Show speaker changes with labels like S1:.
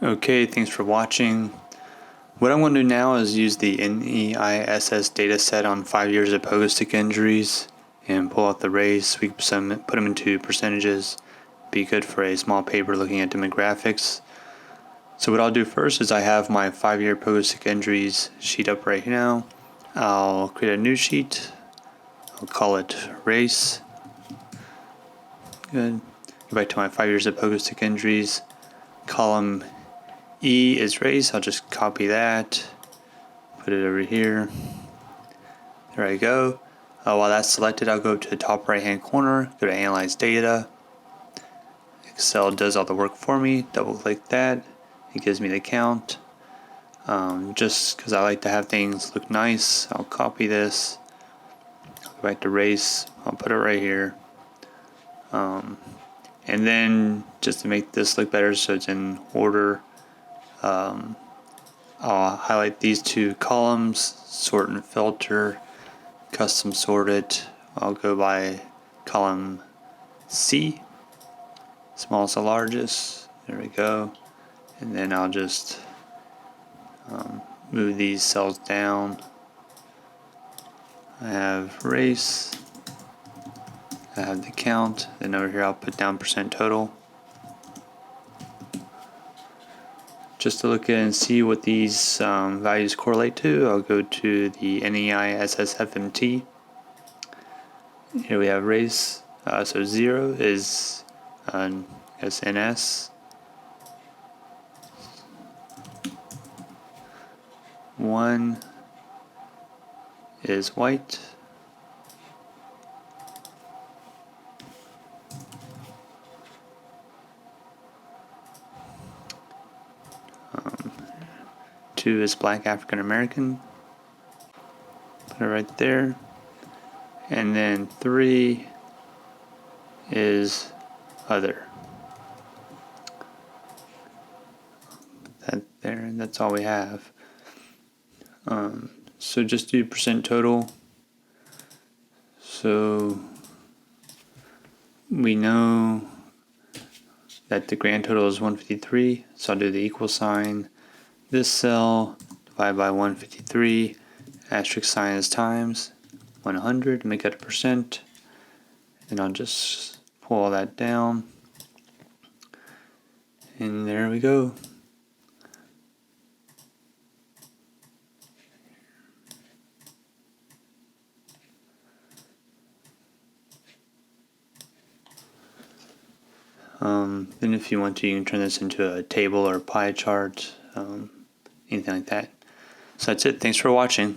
S1: Okay, thanks for watching. What I'm going to do now is use the NEISS dataset on 5 years of pogo stick injuries and pull out the race. We put them into percentages. Be good for a small paper looking at demographics. So what I'll do first is I have my 5-year pogo stick injuries sheet up right now. I'll create a new sheet. I'll call it race. Good. Go back to my 5 years of pogo stick injuries. Column E is race. I'll just copy that, put it over here. There I go. While that's selected, I'll go to the top right hand corner, go to Analyze Data. Excel does all the work for me. Double click that. It gives me the count. Just because I like to have things look nice, I'll copy this. Go back to race. I'll put it right here. And then just to make this look better so it's in order, I'll highlight these two columns, sort and filter, custom sort it. I'll go by column C, smallest to largest. There we go. And then I'll just move these cells down. I have race, I have the count, then over here I'll put down percent total. Just to look at and see what these values correlate to, I'll go to the NEISS FMT. Here we have race, so 0 is NS, 1 is white, 2 is black African American, put it right there, and then 3 is other. That there, and that's all we have. So just do percent total. So we know that the grand total is 153, so I'll do the equal sign. This cell divided by 153, asterisk sign is times 100 to make that a percent. And I'll just pull all that down. And there we go. Then if you want to, you can turn this into a table or a pie chart, anything like that. So that's it. Thanks for watching.